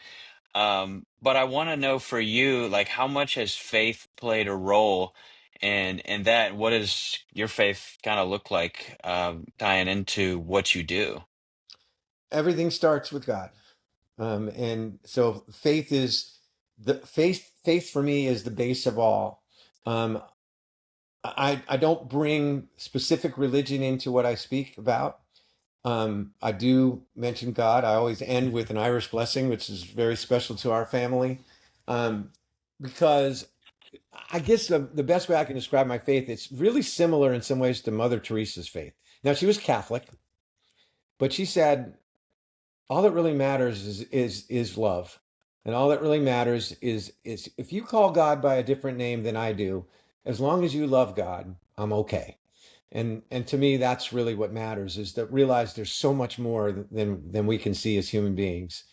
But I want to know for you, like, how much has faith played a role in that? What does your faith kind of look like, tying into what you do? Everything starts with God. And so faith for me is the base of all. Um, I don't bring specific religion into what I speak about. I do mention God. I always end with an Irish blessing, which is very special to our family. Um, because I guess the best way I can describe my faith, it's really similar in some ways to Mother Teresa's faith. Now, she was Catholic, but she said, all that really matters is love. And all that really matters is if you call God by a different name than I do, as long as you love God, I'm okay. And to me, that's really what matters, is to realize there's so much more than we can see as human beings,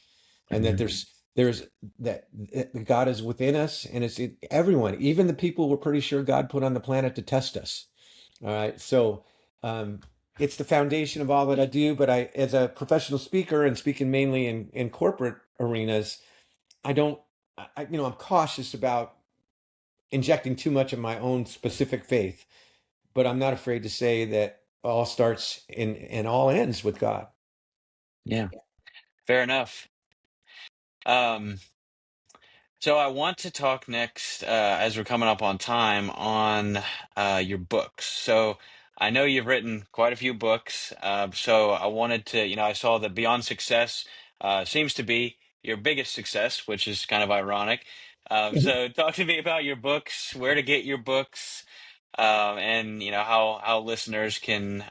and that Mhm. there's that God is within us, and it's in everyone, even the people we're pretty sure God put on the planet to test us. All right, so um, it's the foundation of all that I do. But as a professional speaker and speaking mainly in corporate arenas, I don't, I'm cautious about injecting too much of my own specific faith, but I'm not afraid to say that all starts in and all ends with God. Yeah, fair enough. Um, so I want to talk next, as we're coming up on time, on your books. So I know you've written quite a few books. So I wanted to, I saw that Beyond Success seems to be your biggest success, which is kind of ironic. So talk to me about your books, where to get your books, and how listeners can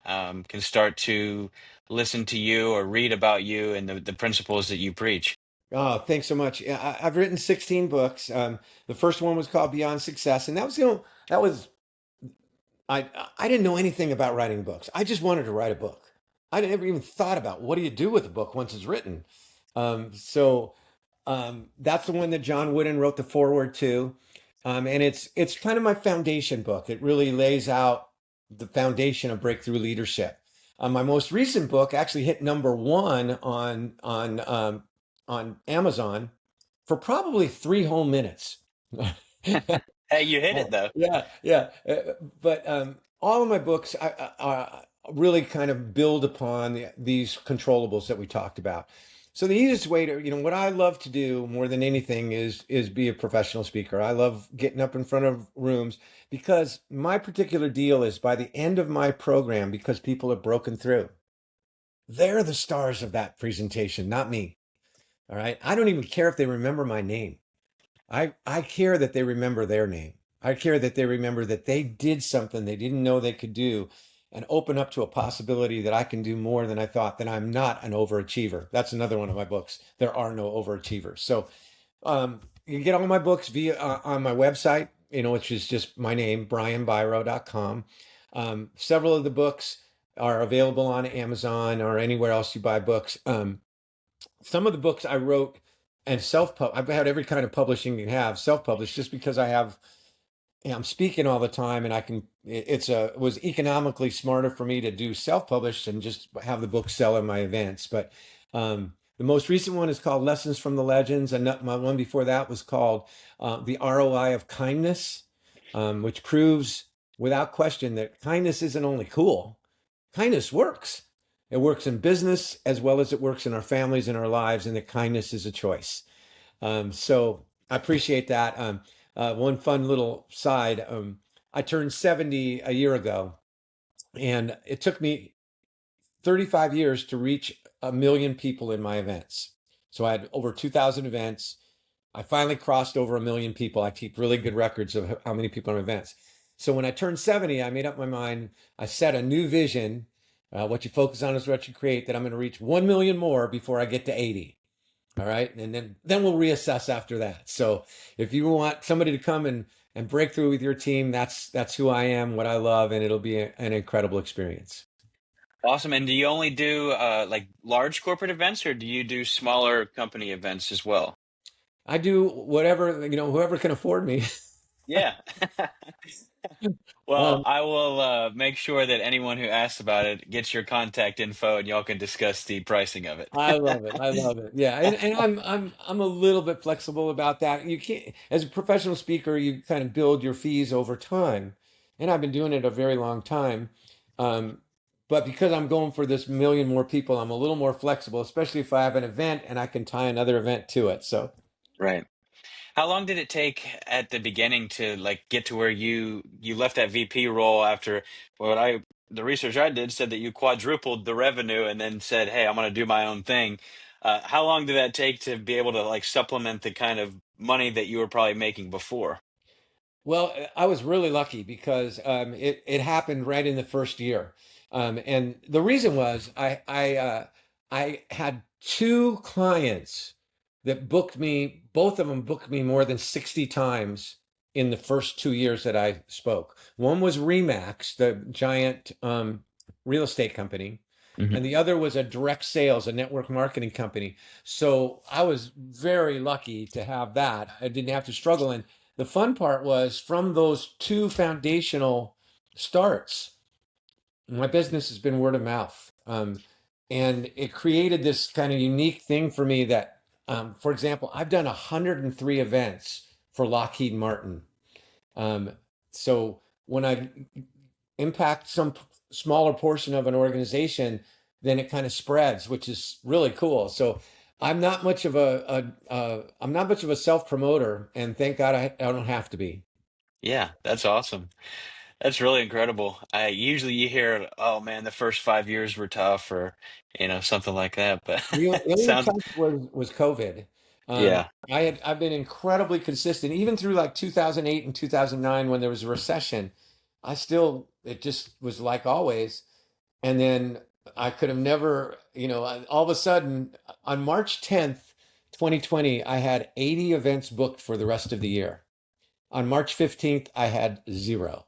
start to listen to you or read about you and the principles that you preach. Oh, thanks so much. Yeah, I've written 16 books. The first one was called Beyond Success, and that was, that was I didn't know anything about writing books. I just wanted to write a book. I never even thought about what do you do with a book once it's written. That's the one that John Wooden wrote the foreword to, and it's kind of my foundation book. It really lays out the foundation of breakthrough leadership. My most recent book actually hit number one on Amazon for probably 3 whole minutes. Hey, you hit it Oh, though. yeah, yeah. But all of my books really kind of build upon these controllables that we talked about. So the easiest way to, what I love to do more than anything is be a professional speaker. I love getting up in front of rooms because my particular deal is by the end of my program, because people have broken through, they're the stars of that presentation, not me. All right. I don't even care if they remember my name. I care that they remember their name. I care that they remember that they did something they didn't know they could do and open up to a possibility that I can do more than I thought, that I'm not an overachiever. That's another one of my books. There are no overachievers. So you can get all my books via on my website, which is just my name, brianbiro.com. Several of the books are available on Amazon or anywhere else you buy books. Some of the books I wrote and I've had every kind of publishing you have, self-published, just because I'm speaking all the time and it was economically smarter for me to do self-published and just have the book sell in my events. But the most recent one is called Lessons from the Legends, and my one before that was called The ROI of Kindness, which proves without question that kindness isn't only cool, kindness works. It works in business as well as it works in our families and our lives, and that kindness is a choice. So I appreciate that. One fun little side, I turned 70 a year ago, and it took me 35 years to reach 1 million people in my events. So I had over 2,000 events. I finally crossed over 1 million people. I keep really good records of how many people in events. So when I turned 70, I made up my mind. I set a new vision. What you focus on is what you create, that I'm going to reach 1 million more before I get to 80. All right. And then we'll reassess after that. So if you want somebody to come and break through with your team, that's who I am, what I love, and it'll be an incredible experience. Awesome. And do you only do like large corporate events or do you do smaller company events as well? I do whatever, whoever can afford me. Yeah. Well, Um, I will make sure that anyone who asks about it gets your contact info and y'all can discuss the pricing of it. I love it. I love it. Yeah, and I'm a little bit flexible about that. You can't, as a professional speaker, you kind of build your fees over time, and I've been doing it a very long time. Um, but because I'm going for this million more people, I'm a little more flexible, especially if I have an event and I can tie another event to it. So Right. How long did it take at the beginning to like get to where you left that VP role after what I the research I did said that you quadrupled the revenue and then said, "Hey, I'm going to do my own thing." How long did that take to be able to like supplement the kind of money that you were probably making before? well, I was really lucky because it happened right in the first year, and the reason was I had two clients that booked me. Both of them booked me more than 60 times in the first 2 years that I spoke. One was Remax, the giant real estate company, Hmm. and the other was a direct sales, a network marketing company. So I was very lucky to have that. I didn't have to struggle. And the fun part was from those two foundational starts, my business has been word of mouth. And it created this kind of unique thing for me that, for example, I've done 103 events for Lockheed Martin. Um, so when I impact some smaller portion of an organization, then it kind of spreads, which is really cool. So I'm not much of I'm not much of a self promoter, and thank God I don't have to be. Yeah, that's awesome. That's really incredible. I usually you hear, oh man, the first 5 years were tough, or something like that. But The only sounds, tough was COVID. yeah, I've been incredibly consistent, even through like 2008 and 2009 when there was a recession. I still it just was like always. And then I could have never, all of a sudden on March 10th, 2020, I had 80 events booked for the rest of the year. On March 15th, I had zero.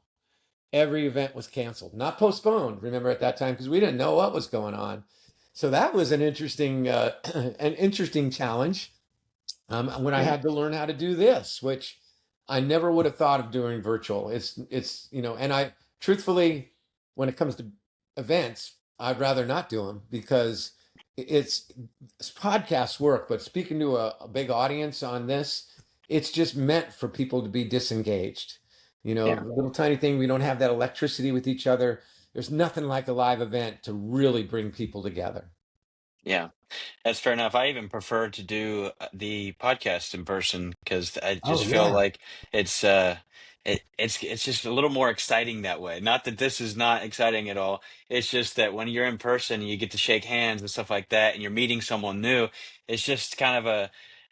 Every event was canceled, not postponed. Remember at that time because we didn't know what was going on. So that was an interesting, an interesting challenge when I yeah, had to learn how to do this, which I never would have thought of doing virtual. And I truthfully, when it comes to events, I'd rather not do them because it's, it's podcasts work, but speaking to a big audience on this, it's just meant for people to be disengaged. yeah. The little tiny thing, we don't have that electricity with each other. There's nothing like a live event to really bring people together. Yeah. That's fair enough. I even prefer to do the podcast in person because I Oh just feel yeah. like it's just a little more exciting that way. Not that this is not exciting at all. It's just that when you're in person, you get to shake hands and stuff like that, and you're meeting someone new. It's just kind of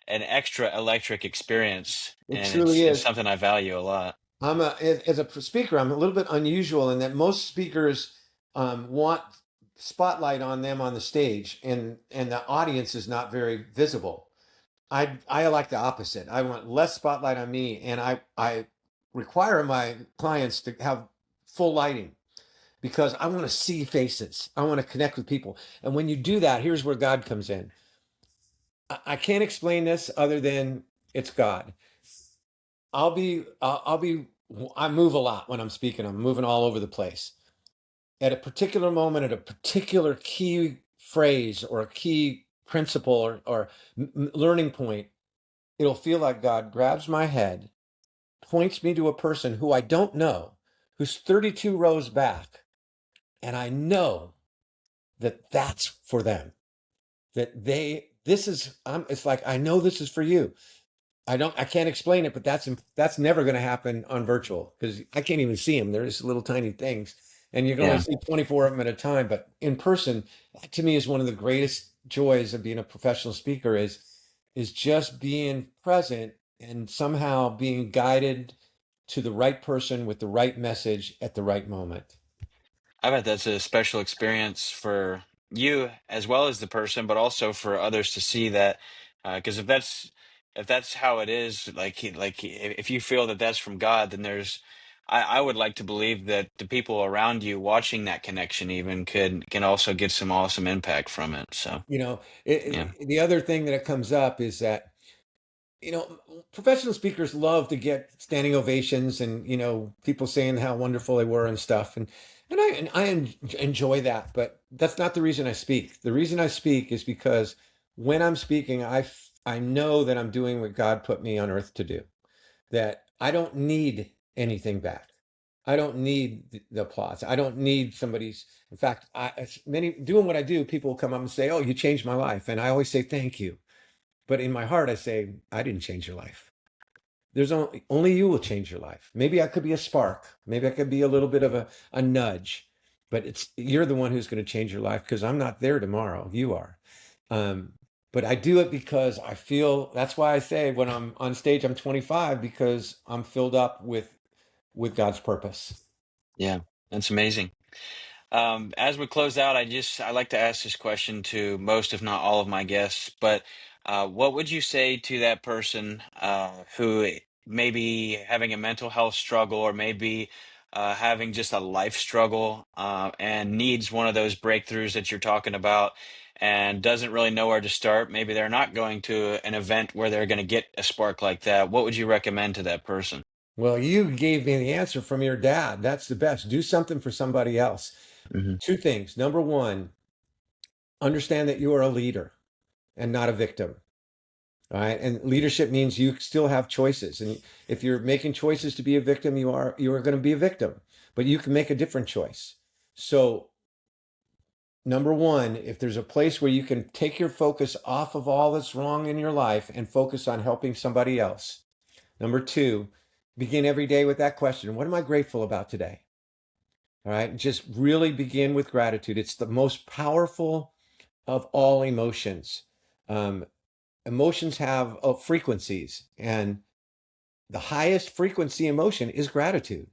an extra electric experience, It and truly it's is. something I value a lot. As a speaker, I'm a little bit unusual in that most speakers want spotlight on them on the stage, and the audience is not very visible. I like the opposite. I want less spotlight on me, and I require my clients to have full lighting because I want to see faces. I want to connect with people, and when you do that, here's where God comes in. I can't explain this other than it's God. I move a lot when I'm speaking. I'm moving all over the place. At a particular moment, at a particular key phrase or a key principle or learning point, it'll feel like God grabs my head, points me to a person who I don't know, who's 32 rows back. And I know that that's for them, it's like, I know this is for you. I can't explain it, but that's never going to happen on virtual because I can't even see them. They're just little tiny things, and you can only Yeah. see 24 of them at a time. But in person, that to me is one of the greatest joys of being a professional speaker is just being present and somehow being guided to the right person with the right message at the right moment. I bet that's a special experience for you as well as the person, but also for others to see that. Because if that's how it is, if you feel that that's from God, then I would like to believe that the people around you watching that connection even can also get some awesome impact from it. So You know, yeah, the other thing that it comes up is that professional speakers love to get standing ovations and people saying how wonderful they were and stuff, and I enjoy that, but that's not the reason I speak. The reason I speak is because when I'm speaking, I know that I'm doing what God put me on earth to do. That I don't need anything back. I don't need the applause. I don't need somebody's. In fact, as many doing what I do, people will come up and say, "Oh, you changed my life," and I always say thank you. But in my heart, I say, I didn't change your life. There's only you will change your life. Maybe I could be a spark. Maybe I could be a little bit of a nudge, but you're the one who's going to change your life because I'm not there tomorrow. You are. Um, but I do it because I feel that's why I say when I'm on stage, I'm 25 because I'm filled up with God's purpose. yeah, that's amazing. As we close out, I like to ask this question to most, if not all, of my guests. But what would you say to that person who may be having a mental health struggle, or maybe having just a life struggle, and needs one of those breakthroughs that you're talking about, and doesn't really know where to start? Maybe they're not going to an event where they're going to get a spark like that. What would you recommend to that person? Well, you gave me the answer from your dad. That's the best. Do something for somebody else. Hmm. Two things. Number one, understand that you are a leader and not a victim. All right. And leadership means you still have choices. And if you're making choices to be a victim, you are going to be a victim, but you can make a different choice. So Number one, if there's a place where you can take your focus off of all that's wrong in your life and focus on helping somebody else. Number two, begin every day with that question: what am I grateful about today? All right. Just really begin with gratitude. It's the most powerful of all emotions. Um, Emotions have frequencies, and the highest frequency emotion is gratitude.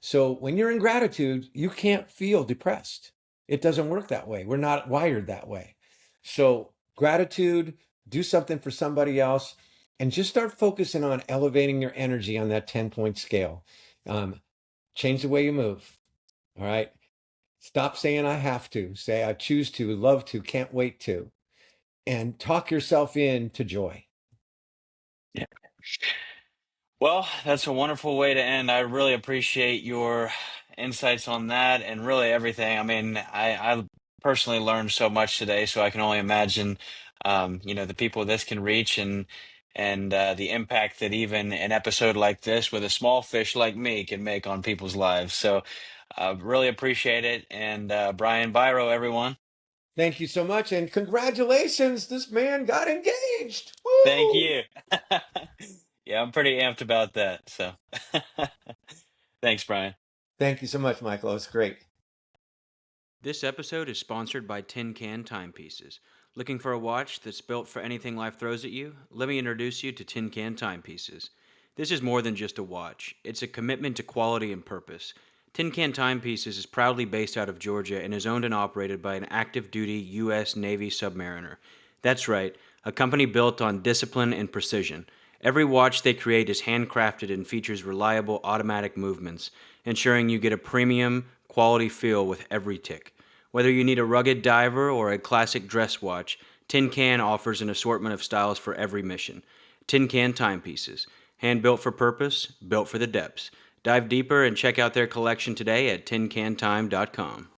So when you're in gratitude, you can't feel depressed. It doesn't work that way. We're not wired that way. So gratitude, do something for somebody else, and just start focusing on elevating your energy on that 10-point scale. Um, Change the way you move. All right. Stop saying I have to. Say I choose to, love to, can't wait to, and talk yourself into joy. Yeah. Well, that's a wonderful way to end. I really appreciate your insights on that and really everything. I mean, I personally learned so much today, so I can only imagine, the people this can reach and the impact that even an episode like this with a small fish like me can make on people's lives. So, really appreciate it. And Brian Biro, everyone. Thank you so much, and congratulations, this man got engaged. Thank Woo! you. Yeah, I'm pretty amped about that. So, thanks, Brian. Thank you so much, Michael. It was great. This episode is sponsored by Tin Can Timepieces. Looking for a watch that's built for anything life throws at you? Let me introduce you to Tin Can Timepieces. This is more than just a watch, it's a commitment to quality and purpose. Tin Can Timepieces is proudly based out of Georgia and is owned and operated by an active duty U.S. Navy submariner. That's right, a company built on discipline and precision. Every watch they create is handcrafted and features reliable automatic movements, ensuring you get a premium, quality feel with every tick. Whether you need a rugged diver or a classic dress watch, Tin Can offers an assortment of styles for every mission. Tin Can Timepieces, hand built for purpose, built for the depths. Dive deeper and check out their collection today at tincantime.com.